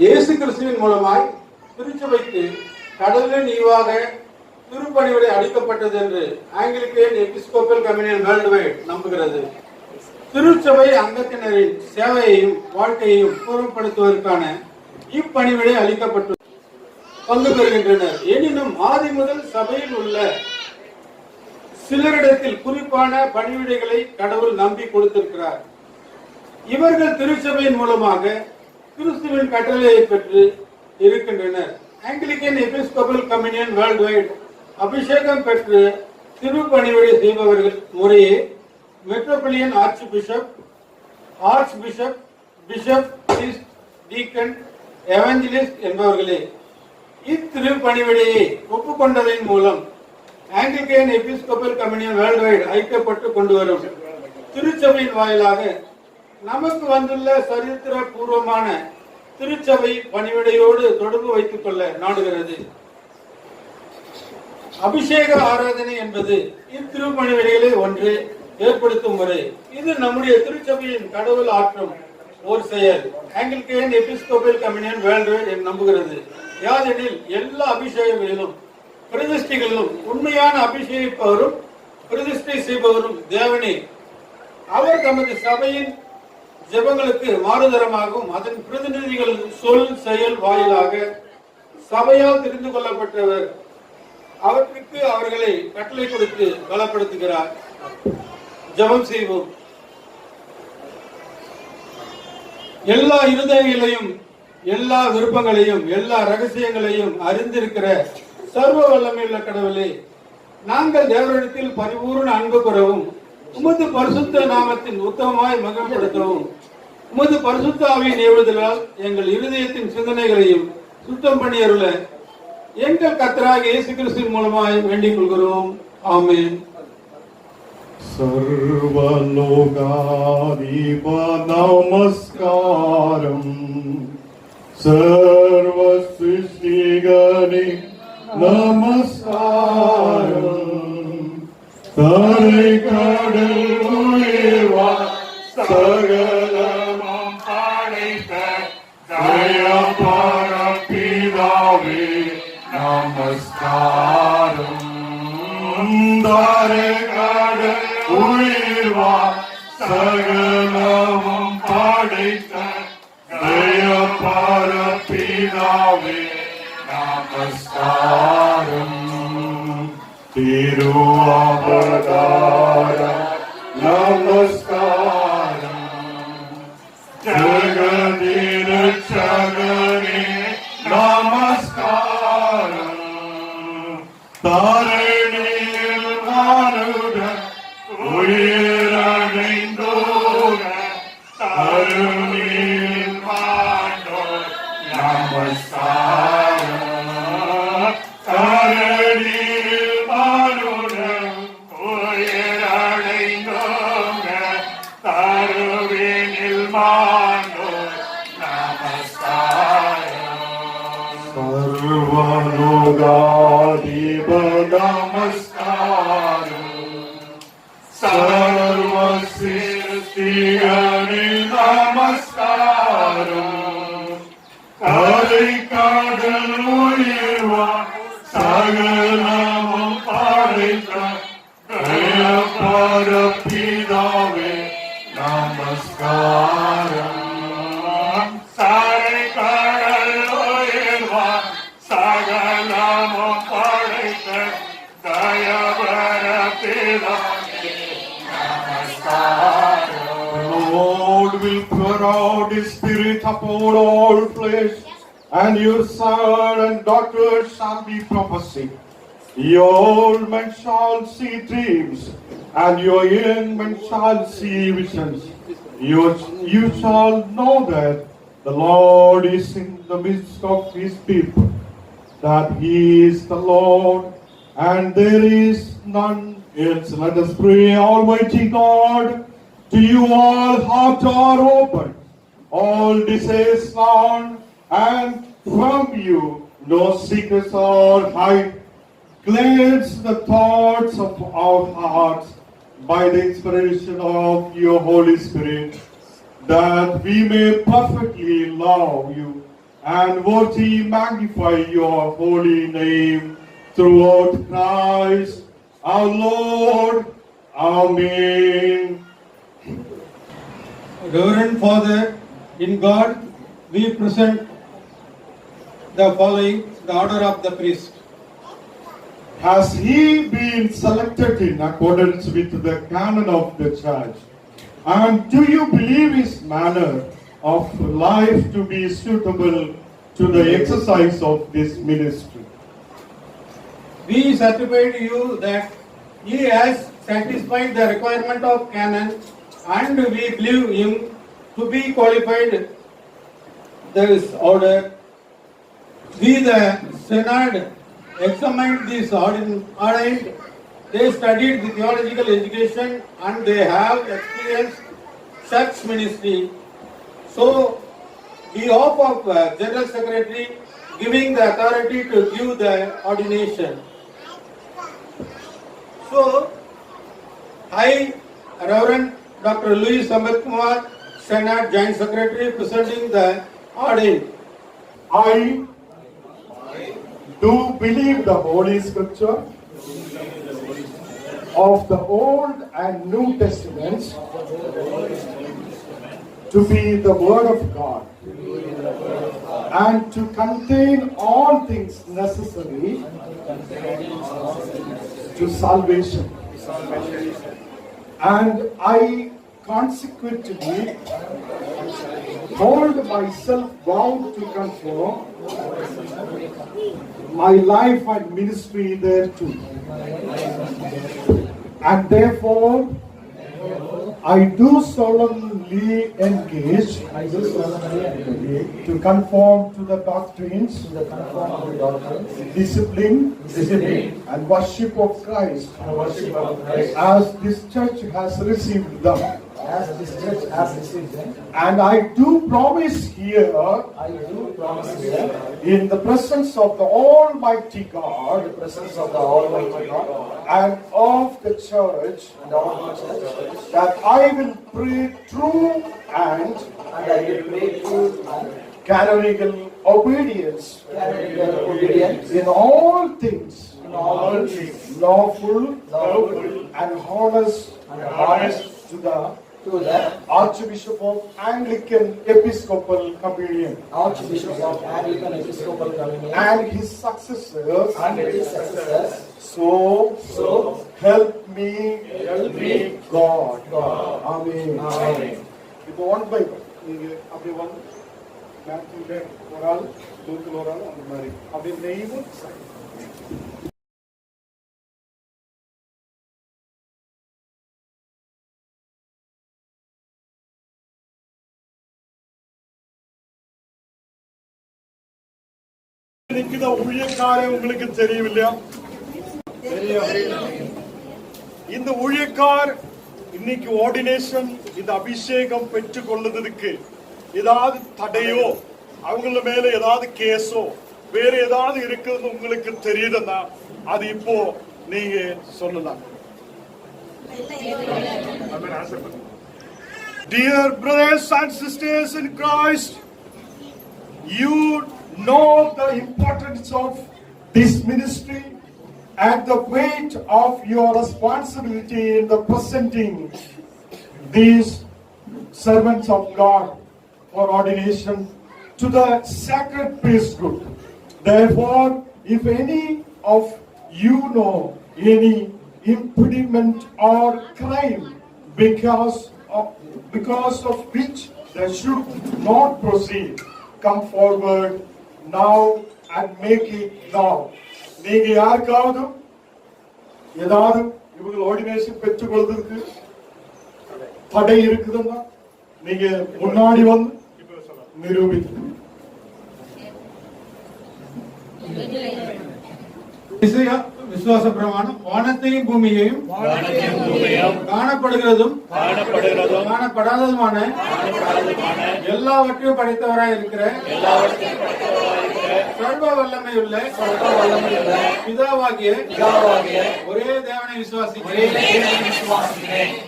இயேசு கிறிஸ்துவின் மூலமாய் திருச்சபைக்கு கடவுளின் ஈவாக திருப்பணிவிடை அளிக்கப்பட்டது என்று Anglican Episcopal communion world white நம்புகிறது. திருச்சபை அங்கத்தினரின் சேவையையும் வாழ்க்கையையும் பூர்வப்படுத்துவதற்கான இப்பணிவிடை அளிக்கப்பட்டு பங்கு பெறுகின்றனர். எனினும் ஆதி முதல் சபையில் உள்ள சிலரிடத்தில் குறிப்பான பணிவிடைகளை கடவுள் நம்பி கொடுத்திருக்கிறார். இவர்கள் திருச்சபையின் மூலமாக கிறிஸ்துவின் கட்டளையை பெற்று இருக்கின்றனர். Anglican Episcopal communion world wide அபிஷேகம் பெற்று திருப்பணிவிடை செய்பவர்கள் முறையே metropolitan archbishop, bishop, deacon, evangelist என்பவர்களே. இத்திருப்பணிவிடையை ஒப்புக்கொண்டதன் மூலம் Anglican Episcopal communion world wide ஐக்கியப்பட்டு கொண்டு வரும் திருச்சபையின் வாயிலாக நமக்கு வந்துள்ள சரித்திர பூர்வமான திருச்சபை பணிவிடையோடு தொடர்பு வைத்துக் கொள்ள நாடுகிறது. அபிஷேக ஆராதனை என்பது இத்திருப்பணிவிடைகளை ஒன்று ஏற்படுத்தும் முறை. இது நம்முடைய திருச்சபையின் கடவுள் ஆற்றும் ஒரு செயல். Anglican Episcopal communion world white நம்புகிறது. யாதெனில் எல்லா அபிஷேகங்களிலும் பிரதிஷ்டைகளிலும் உண்மையான அபிஷேகிப்பவரும் பிரதிஷ்டை செய்பவரும் தேவனே. அவர் தமது சபையின் ஜெபங்களுக்கு மாறுதரமாகவும் அதன் பிரதிநிதிகள் சொல் செயல் வாயிலாக சபையால் தெரிந்து கொள்ளப்பட்டவர். அவற்றுக்கு அவர்களை கட்டளை கொடுத்து பலப்படுத்துகிறார். ஜெபம் செய்வோம். எல்லா இருதயங்களையும் எல்லா விருப்பங்களையும் எல்லா ரகசியங்களையும் அறிந்திருக்கிற சர்வ வல்லமையுள்ள கடவுளே, நாங்கள் தேவனிடத்தில் பரிபூர்ண அன்பு கூறவும் உமது பரிசுத்த நாமத்தின் உத்தமமாய் மகிமைப்படுத்தவும் உமது பரிசுத்த ஆவியின் ஏவுதலால் எங்கள் இருதயத்தின் சிந்தனைகளையும் சுத்தம் பண்ணி அருள எங்கள் கர்த்தராகிய இயேசு கிறிஸ்துவின் மூலமாய் வேண்டிக் கொள்கிறோம். ஆமென். सर्वलोकाधिप नमस्कारम् सर्वसृष्टिगणे நமஸ்காரம் தரை கடல் உயிர்வா சகலமும் படைத்த தயபார பிதாவே நமஸ்காரம் தரை கடல் உயிர்வா சகலமும் படைத்த தயபார பிதாவே நமஸ்காரம் திருவாவதாரம் நமஸ்காரம் ஜகதிரட்சகனே நமஸ்காரம் தாரணியில் மானுடன் உயிரடைந்தோக தருணியில் மாண்டோர் நமஸ்காரம் தரணியில் மானுடன் உயிரடைந்தோக தருவினில் மாண்டோர் நமஸ்காரம் சர்வலோகாதிப நமஸ்காரம் சர்வசிருஷ்டிகளில் நமஸ்காரம் கரை கடல் உயிர்வா சகலமும் படைத்த தயபார பிதாவே நமஸ்காரம் சாரை கடல் உயிர்வா சகலமும் படைத்த தயபார பிதாவே நமஸ்காரம். The Lord will pour out His Spirit upon all flesh, and your son and daughters shall be prophesying. Your old men shall see dreams, and your young men shall see visions. You shall know that the Lord is in the midst of His people, that He is the Lord, and there is none else. Let us pray. Almighty God, to you all hearts are open, all desires known, and from you no secrets are hid. Cleanse the thoughts of our hearts by the inspiration of your Holy Spirit, that we may perfectly love you and worthy magnify your holy name throughout Christ our Lord. Amen. Reverend Father, in God, we present the following, the order of the priest. Has he been selected in accordance with the canon of the church? And do you believe his manner of life to be suitable to the exercise of this ministry? We certify to you that he has satisfied the requirement of canon, and we believe him to be qualified this order. We, the Synod, examined this ordained. They studied the theological education and they have experienced church ministry. So, behalf of General Secretary giving the authority to give the ordination. So, I, Reverend Dr. Louis Sambat Kumar, Senate Joint Secretary, presenting the ordained. I do believe the Holy Scripture of the Old and New Testaments to be the Word of God and to contain all things necessary to salvation. And I consequently hold myself bound to conform my life and ministry thereto. And therefore, I do solemnly engage to conform to the doctrines, discipline, and worship of Christ, as this church has received them. And I do promise here, in the presence of the Almighty God, and of the church, that I will pray true and canonical obedience in all things, lawful and honest to the Archbishop of Anglican Episcopal Communion and his successors. So help me God. Amen. இப்போ one by நீங்க அப்படி வந்து மேத்யூல ஒரு ஆள் லூக்கில் ஒரு ஆள் அந்த மாதிரி அப்படி நெய்வும் நிற்கிற ஊழியக்காரே உங்களுக்கு தெரியும் இல்லையா? இந்த ஊழியக்கார் இன்னைக்கு ஆர்டினேஷன் இந்த அபிஷேகம் பெற்றுக் கொள்ளுவதற்கு ஏதாவது தடையோ அவங்கள மேல ஏதாவது கேஸோ வேற ஏதாவது இருக்குன்னு உங்களுக்கு தெரியுதுன்னா அது இப்போ நீங்க சொல்லலாம். Dear brothers and sisters in Christ, you know the importance of this ministry and the weight of your responsibility in the presenting these servants of God for ordination to the sacred priesthood. Therefore, if any of you know any impediment or crime because of which they should not proceed, come forward now and make it now. நீங்க யாருக்காவது ஏதாவது இவங்க ordination பெற்றுக்கொள்வதற்கு தடை இருக்குதுன்னா நீங்க முன்னாடி வந்து நிரூபித்து விசுவாச பிரமாணம் வானத்தையும் பூமியையும் காணப்படுகிறதும் காணப்படாததுமான எல்லாவற்றையும் படைத்தவராய் இருக்கிற சர்வ வல்லமையுள்ள பிதாவாகிய ஒரே தேவனை விசுவாசிக்கிறேன்.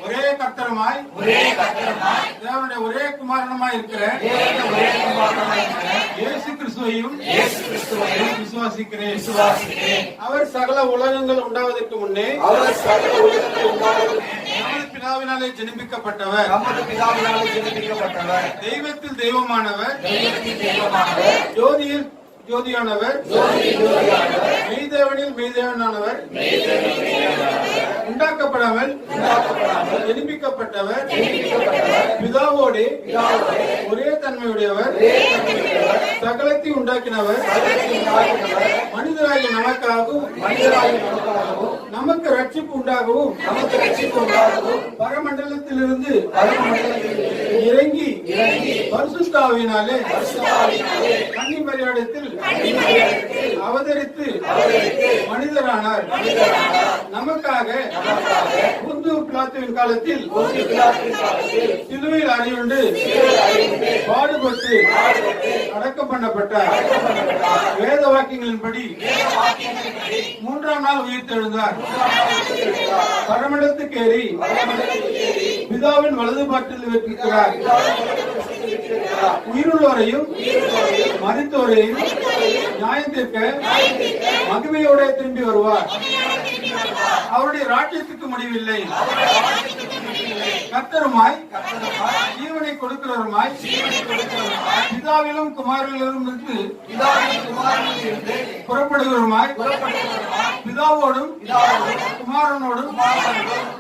ஒரே கர்த்தருமாய் தேவனுடைய ஒரே குமாரனுமாய் இருக்கிற இயேசு கிறிஸ்துவையும் விசுவாசிக்கிறேன். அவர் சகல உலகங்கள் உண்டாவதற்கு முன்னே நமது பிதாவினாலே ஜெனிப்பிக்கப்பட்டவர். தெய்வத்தில் தெய்வமானவர், ஜோதியில் ஜோதியானவர், மெய்தேவனில் மெய்தேவனானவர், உண்டாக்கப்படாமல் ஜெனிப்பிக்கப்பட்டவர், பிதாவோடு ஒரே தன்மையுடையவர், சகலத்தை உண்டாக்கினவர், மனிதராகிய நமக்காகவும் நமக்கு ரட்சிப்பு உண்டாகவும் பரமண்டலத்திலிருந்து இறங்கி பரிசுத்த ஆவியினாலே கன்னி மரியாதத்தில் அவதரித்து மனிதரானார். நமக்காக புந்து பிலாத்துவின் காலத்தில் சிலுவையில் அறையுண்டு பாடுபட்டு அடக்கம் பண்ணப்பட்டார். வேத வாக்கியங்களின்படி 3ஆம் நாள் உயிர்த்தெழுந்தார். பரமண்டலத்துக்கு ஏறி பிதாவின் வலது பாட்டில் இருக்கிறார். உயிருள்ளவரையும் மரித்தோரையும் நியாயம் தீர்க்க மகிமையோட திரும்பி வருவார். அவருடைய ராஜ்யத்துக்கு முடிவில்லை. கர்த்தருமாய் ஜீவனை கொடுக்கிறவருமாய் பிதாவிலும் குமாரிலும் இருந்து புறப்படுகிறவருமாய் பிதாவோடும் குமாரனோடும்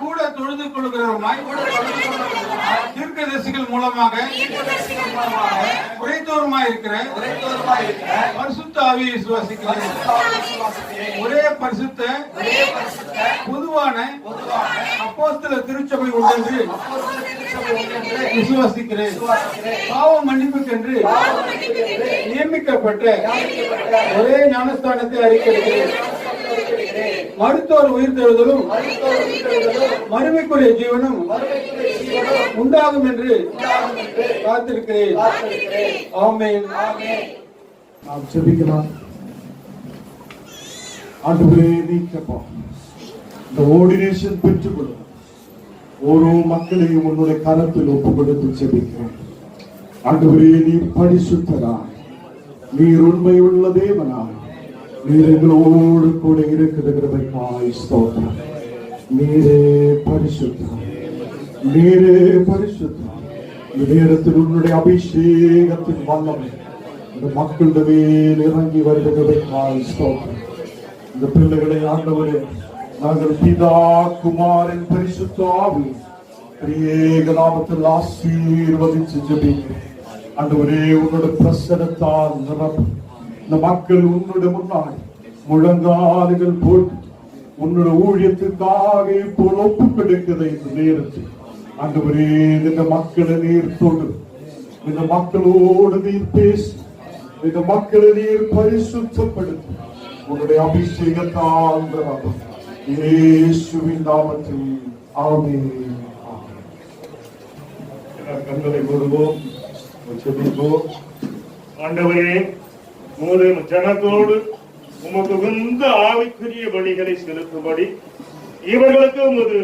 கூட தொழுது கொள்கிறவருமாய் தீர்க்கதரிசிகள் மூலமாக உரைத்தோருமாய் இருக்கிற பரிசுத்த ஆவியை விசுவாசிக்கிறேன். ஒரே பரிசுத்த பொதுவான அப்போஸ்தல திருச்சபை உண்டென்று விசுவாசிக்கிறேன். பாவம் மன்னிப்புக்கென்று நியமிக்கப்பட்ட ஒரே ஞானஸ்தானத்தை அறிக்கையிடுகிறேன். மருத்துவர் உயிர்த்தெழுதலும் மறுமைக்குரிய ஜீவனும் உண்டாகும் என்று காத்திருக்கிறேன். ஆமென். நாம் ஜெபிக்கலாம். ஆண்டவரே, நீக்கப்பா இந்த ஆர்டினேஷன் பெற்றுக்கொள்ளும் ஓரோ மக்களையும் உன்னுடைய கரத்தில் ஒப்புக் கொடுத்து ஜெபிக்கிறோம். ஆண்டவரே, நீ பரிசுத்தராய், நீர் உண்மையுள்ள தேவனாய், நீர் எங்களோடு கூட இருக்கிற ஸ்தோத்திரம். நீரே பரிசுத்தம், நீரே பரிசுத்தம். இந்த நேரத்தில் உன்னுடைய அபிஷேகத்தின் வல்லமை இந்த மக்களுடைய மேல் இறங்கி வருகிறதற்காய் ஸ்தோத்திரம். இந்த பிள்ளைகளை ஆண்டவரே, நாங்கள் பிதா குமாரன் பரிசுத்த ஆவி திரியேக நாமத்தில் ஆசீர்வதித்து ஜெபிக்கிறேன். ஆண்டவரே, உன்னுடைய பிரசன்னத்தால் நிரப்பு இந்த மக்கள் உன்னுடைய முன்னாடி முழங்கால்கள் போட்டு உன்னுடைய ஊழியத்துக்காக இப்போ ஒப்புக் கொடுக்கிற இந்த நேரத்தில் ஆண்டவரே, இந்த மக்களை நீர் தொடு, இந்த மக்களோடு நீர் பேசு, இந்த மக்களை நீர் பரிசுத்தப்படுத்து. உன்னுடைய அபிஷேகத்தால் நிரப்பு இயேசுவின் நாமத்தில் ஆமென். கண்களை மூடுவோம், ஜெபிப்போம். ஆண்டவரே, உமது ஜனத்தோடு உமக்கு உகந்த ஆவிக்குரிய வழிகளை செலுத்தும்படி இவர்களுக்கு உமது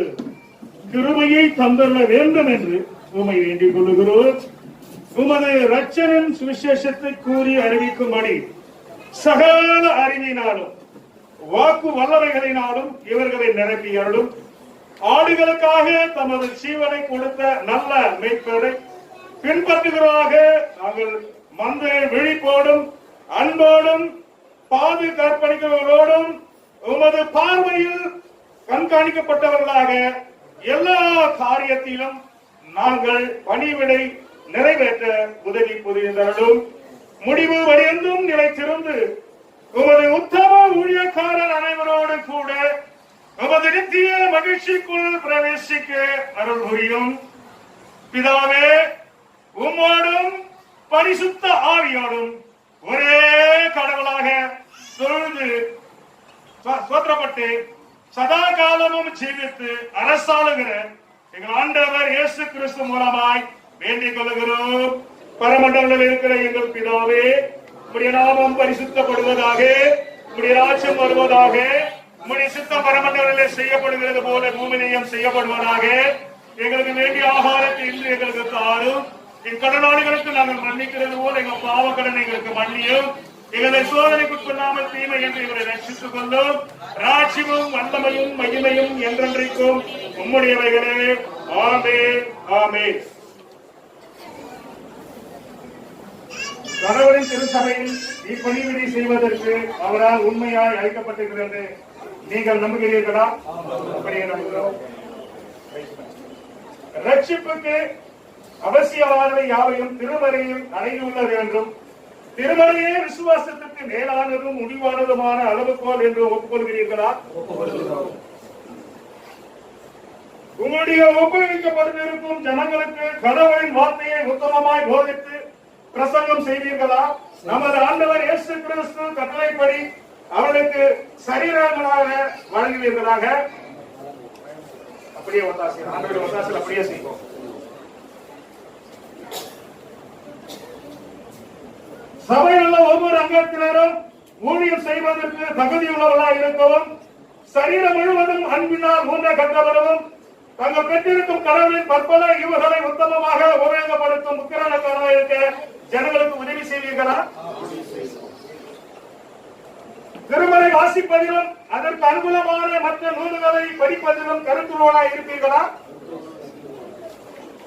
கிருபையை தந்தள்ள வேண்டும் என்று உம்மை வேண்டிக் கொள்கிறோம். உமது இரட்சணின் சுவிசேஷத்தை கூறி அறிவிக்கும்படி சகல அறிவினாலும் வாக்கு வல்லமைகளினாலும் இவர்களை நிரப்பியருளும். ஆடுகளுக்காக தமது ஜீவனை கொடுத்த நல்ல மேய்ப்பரை பின்பற்றுகிறதாக நாங்கள் மந்தை விழிப்போடும் அன்போடும் பாதுகாப்பளிக்கிறவர்களோடும் உமது பார்வையில் கண்காணிக்கப்பட்டவர்களாக எல்லா காரியத்திலும் நாங்கள் பணிவிடை நிறைவேற்ற உதவி புரிந்தவர்களும் முடிவு வரையந்தும் நிலைத்திருந்து உமது உத்தம ஊழியக்காரர் அனைவரோடு கூட உமது நித்திய மகிழ்ச்சிக்குள் பிரவேசிக்க அருள் புரியும். பிதாவே, உம்மோடும் பரிசுத்த ஆவியோடும் ஒரே கடவுளாக தொழுது சோத்திரப்பட்டு சதா காலமும் ஜீவித்து அரசாளுகிற எங்கள் ஆண்டவர் இயேசு கிறிஸ்து மூலமாய் வேண்டிக் கொள்கிறோம். பரமண்டலில் இருக்கிற எங்கள் பிதாவே, உம்முடைய நாமம் பரிசுத்தப்படுவதாக, உம்முடைய ராஜ்யம் வருவதாக, உம்முடைய சித்தம் பரமண்டலிலே செய்யப்படுகிறது போல பூமியிலேயும் செய்யப்படுவதாக. எங்களுக்கு வேண்டிய ஆகாரத்தை இன்று எங்களுக்கு தாரும். என் கடனாளிகளுக்கு நாங்கள் மன்னிக்கிறது போல எங்கள் பாவ கடன் எங்களுக்கு மன்னியும். எங்களை சோதனைக்குட்கொள்ளாமல் தீமை என்று இவரை ரட்சித்துக் கொள்ளும். ராட்சியமும் வல்லமையும் மகிமையும் என்றென்றைக்கும் உம்முடையவைகளே. ஆமென், ஆமென். கடவுளின் திருச்சபையில் இப்பணிவிடை செய்வதற்கு அவரால் உண்மையாய் அழைக்கப்பட்டிருக்கிறது. நீங்கள் நம்புகிறீர்களா? அப்படியே நம்புகிறோம். ரட்சிப்புக்கு அவசியமானவை யாவையும் திருமறையில் அடங்கியுள்ளது என்றும், திருமறையே விசுவாசத்திற்கு மேலானதும் முடிவானதுமான அளவுகோல் என்று ஒப்புக்கொள்கிறீர்களா? உங்களுடைய ஒப்புவிக்கப்பட்டிருக்கும் ஜனங்களுக்கு கடவுளின் வார்த்தையை உத்தமமாய் போதித்து பிரசங்கம் செய்வீர்களா? நமது ஆண்டவர் இயேசு கிறிஸ்து கட்டளைப்படி அவர்களுக்கு சரீரங்களாக வழங்குவீர்களாக? அப்படியே ஒத்தாசை, ஆண்டவர் ஒத்தாசை அப்படியே செய்வோம். சபையில் உள்ள ஒவ்வொரு அங்கத்தினரும் ஊழியம் செய்வதற்கு தகுதியுள்ளவர்களாக இருக்கவும், சரீரம் முழுவதும் அன்பினால் ஊன்ற கட்டப்படவும், தாங்கள் பெற்றிருக்கும் கடவுளின் பற்பல இவர்களை உத்தமமாக உபயோகப்படுத்தும் உக்கிரனக்காக இருக்க ஜனங்களுக்கு உதவி செய்வீர்களா? திருமறை வாசிப்பதிலும் அதற்கு அனுகூலமான மற்ற நூல்களை படிப்பதிலும் கருத்துள்ளவர்களாக இருப்பீர்களா?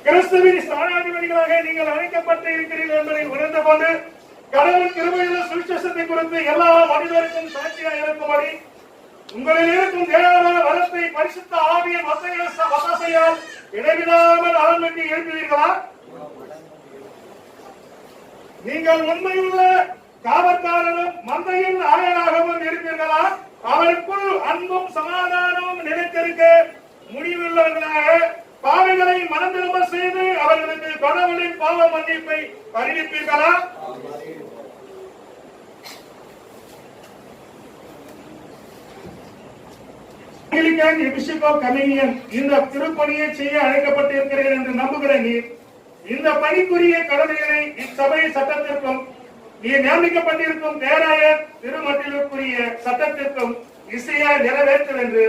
கிறிஸ்துவின் ஸ்தானாதிபதிகளாக நீங்கள் அழைக்கப்பட்டு இருக்கிறீர்கள் என்பதை உணர்ந்து கொண்டு கடவுள் கிருபையுள்ள சுவிசேஷத்தை குறித்து எல்லா மனிதருக்கும் சாட்சியாக இருக்கும்படி உங்களில் இருக்கும் தேவமான வளத்தை பரிசுத்த ஆவியின் வசையால் இடைவிடாமல் ஆரம்பித்து எழுப்புவீர்களா? நீங்கள் உண்மையுள்ள காவற்காரனும் மந்தையின் ஆயனாகவும் இருப்பீர்களா? அவருக்குள் அன்பும் சமாதானமும் நிலைத்திருக்க முடிவுள்ளவர்களாக பாவிகளை மனம் திரும்ப செய்து அவர்களுக்கு கடவுளின் பாவ மன்னிப்பை அறிவிப்பீர்களா? இந்த திருப்பணியை செய்ய அழைக்கப்பட்டிருக்கிறேன் என்று நம்புகிற நீர் இந்த பணிக்குரிய கடமைகளை இச்சபை சட்டத்திற்கும் நீர் நியமிக்கப்பட்டிருக்கும் பேராயர் திருமட்டிலுக்குரிய சட்டத்திற்கும் இசையாய் நிறைவேற்றும் என்று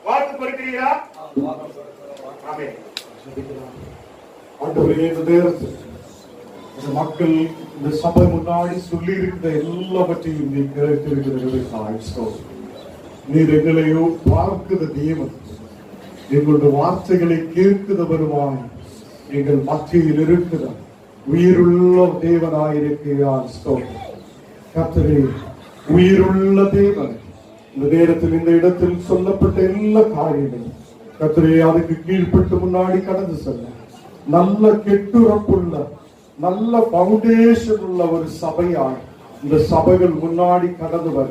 வாக்கு கொடுக்கிறீரா? மக்கள் இந்த சபை முன்னாடி சொல்லி இருக்கிற எல்லாவற்றையும் நீ கிடைத்திருக்கிறது. நீர் எங்களையோ பார்க்கிற தேவன், எங்களுடைய வார்த்தைகளை கேட்கிற வருவாய், எங்கள் மத்தியில் இருக்கிற உயிருள்ள தேவனாயிருக்கிறார். கர்த்தரே, உயிருள்ள தேவன், இந்த நேரத்தில் இந்த இடத்தில் சொல்லப்பட்ட எல்லா காரியங்களும் கர்த்தரே அதுக்கு கீழ்பட்டு முன்னாடி கடந்து செல்ல நல்ல கெட்டுறப்புள்ள நல்ல பவுண்டேஷன் உள்ள ஒரு சபையாய் இந்த சபைகள் முன்னாடி கடந்து வர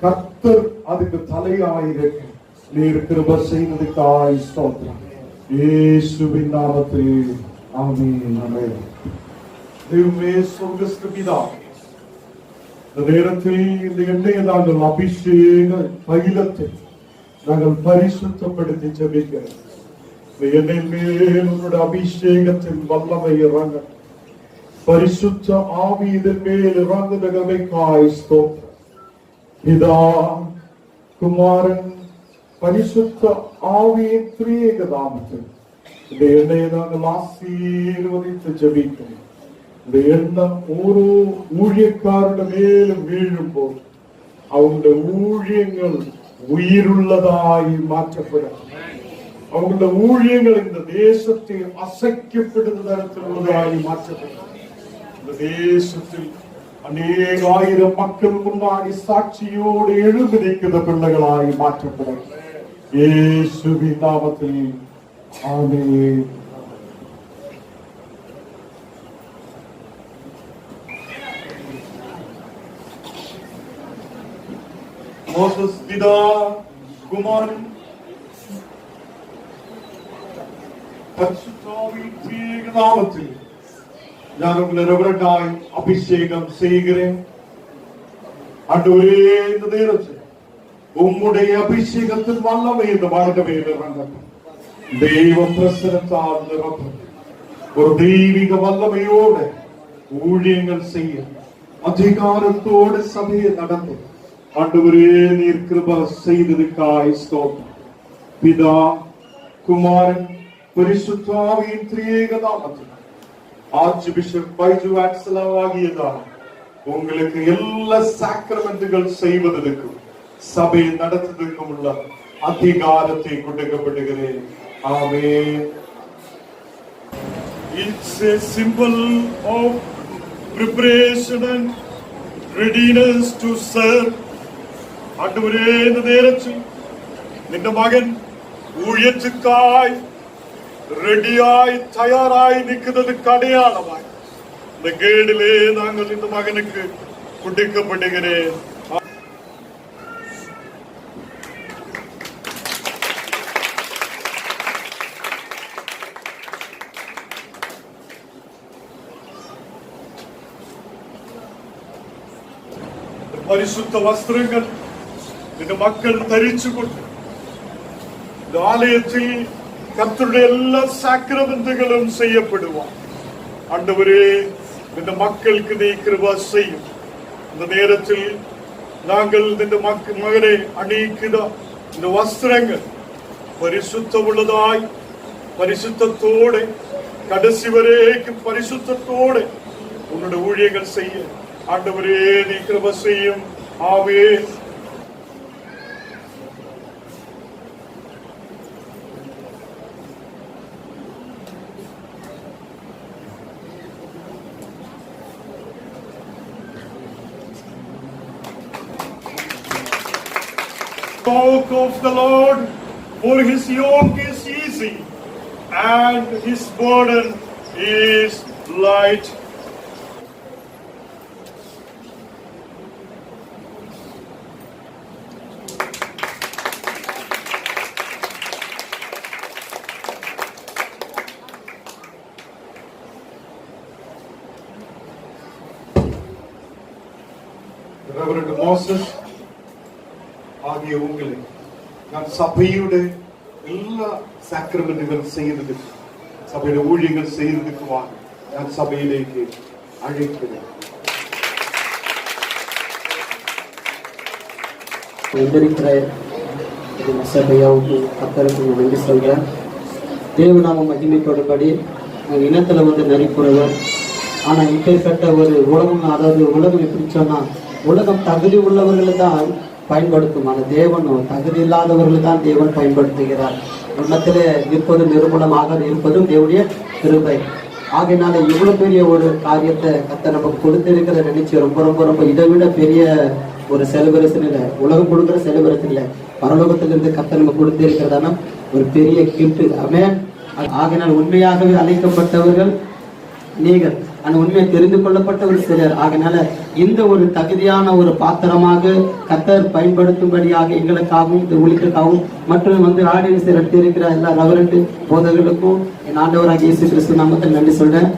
கர்த்தர் அதுக்கு தலையாயிருக்க நீர் கிருபை செய்ததுக்காய் ஸ்தோத்திரம். இயேசுவின் நாமத்தில் ஆமென், ஆமென். தெய்வமே, சொர்க்கஸ்த பிதாவே, இந்த நேரத்தில் இந்த எண்ணெயை நாங்கள் அபிஷேக தைலத்தை நாங்கள் பரிசுத்தப்படுத்தி ஜெபிக்கிறோம். இந்த எண்ணெய் மேல் உன்னுடைய அபிஷேகத்தின் வல்லமை இறங்க, பரிசுத்த ஆவி இதன் மேல் இறங்குதகமைக்காய் ஸ்தோத்திரம். பிதா, குமாரன், பரிசுத்த ஆவியின் திரியேக நாமத்தில் இந்த எண்ணெயை நாங்கள் ஆசீர்வதித்து ஜெபிக்கிறோம். இந்த எண்ணம் ஒரு ஊழியக்காரன மேலும் வீழும் போது அவங்களுடைய ஊழியங்கள் உயிருள்ளதாய் மாற்றப்படும். அவங்களுடைய ஊழியங்கள் இந்த தேசத்தை அசைக்கப்படுவதற்கு உள்ளதாய் மாற்றப்படும். இந்த தேசத்தில் அநேக ஆயிரம் மக்கள் முன்னாடி சாட்சியோடு எழுந்து நிற்கிற பிள்ளைகளாய் மாற்றப்படும். இயேசுவின் நாமத்தில் ஆமென். மோசஸ் பிதா, குமாரன், பரிசுத்த நாமத்தில் நான் உங்களை ரெவரண்டாய் அபிஷேகம் செய்கிறேன். ஆண்டவரே, இந்த நேரத்தில் உம்முடைய அபிஷேகத்தின் வல்லமை இந்த வாழ்க்கையில் இறங்கட்டும். தெய்வ பிரசனத்தால் நிரப்ப ஒரு தெய்வீக வல்லமையோடு ஊழியங்கள் செய்ய அதிகாரத்தோடு சபையை நடந்து ஆண்டவரே நீர் கிருபை செய்ததுக்காய் ஸ்தோத்திரம். பிதா குமாரன் பரிசுத்த ஆவியின் திரியேக நாமத்தில் ஆர்ச் பிஷப் பைஜு ஆக்சலா ஆகியதால் உங்களுக்கு எல்லா சாக்ரமெண்டுகள் செய்வதற்கும் சபையை நடத்துவதற்கும் உள்ள அதிகாரத்தை கொடுக்கப்படுகிறேன். ஆமென். It's a symbol of preparation and readiness to serve. ஆண்டவரே இந்த நேரத்தில் നിന്റെ മകൻ ഊഴിയത്തിക്കായി റെഡിയായി തയ്യാറായി നിൽക്കുന്നത് അടയാളമായി இந்த கேடிலே நாங்கள் இந்த மகனுக்கு கொடுக்கப்படுகிறேன். பரிசுத்த வஸ்திரங்கள் இந்த மக்கள் தரிச்சு கொண்டு இந்த ஆலயத்தில் கர்த்தருடைய எல்லா சாக்கிரமெண்டுகளும் செய்யப்படுவார். ஆண்டவரே இந்த மக்களுக்கு நீ கிருபை செய்யும். இந்த நேரத்தில் நாங்கள் இந்த மகனை அணிக்குத இந்த வஸ்திரங்கள் பரிசுத்த உள்ளதாய் பரிசுத்தத்தோடு கடைசி வரைக்கும் பரிசுத்தத்தோடு உன்னுடைய ஊழியங்கள் செய்ய ஆண்டவரே நீ கிருபை செய்யும். ஆமென். Yoke of the Lord, for his yoke is easy and his burden is light. Reverend Moses ஆகிய உங்களை நான் சபையுடைய எல்லா சாக்ரமெண்டுகள் செய்யறதுக்கு சபையுடைய ஊழியங்கள் செய்யறதுக்கு வாங்க நான் சபையிலேக்கு அழைக்கிறேன். சபையாவுக்கு கர்த்தருக்கு நன்றி சொல்றேன். தேவநாமம் மகிமைப்படும்படி இனத்துல நரிப்புறவர். ஆனா இப்பேற்பட்ட ஒரு உலகம், அதாவது உலகம் எப்படி சொன்னா உலகம் தகுதி உள்ளவர்களை தான் பயன்படுத்தும். ஆனா தேவனும் தகுதி இல்லாதவர்கள் தான் தேவன் பயன்படுத்துகிறார். உள்ளத்திலே இருப்பதும் நிர்மூலமாக இருப்பதும் தேவனுடைய கிருபை. ஆகையினால இவ்வளவு பெரிய ஒரு காரியத்தை கர்த்தர் நமக்கு கொடுத்திருக்கிற நினைச்சு ரொம்ப ரொம்ப ரொம்ப இதை விட பெரிய ஒரு செலிபிரேஷன் இல்லை, உலகம் கொடுக்குற செலிபிரேஷன் இல்லை, பரலோகத்திலிருந்து கர்த்தர் நமக்கு கொடுத்திருக்கிறதான ஒரு பெரிய கிஃப்ட். ஆமென். ஆகையினால் உண்மையாகவே அழைக்கப்பட்டவர்கள் நீங்கள், அந்த உண்மையை தெரிந்து கொள்ளப்பட்ட ஒரு சிலர். ஆகையினால இந்த ஒரு தகுதியான ஒரு பாத்திரமாக கர்த்தர் பயன்படுத்தும்படியாக எங்களுக்காகவும் இந்த ஊழியத்துக்காகவும் மற்றும் ஆடியன்ஸ் எடுத்து இருக்கிற எல்லா ரெவரண்ட் போதகர்களுக்கும் என் ஆண்டவராகிய இயேசு கிறிஸ்து நாமத்தில் நன்றி சொல்றேன்.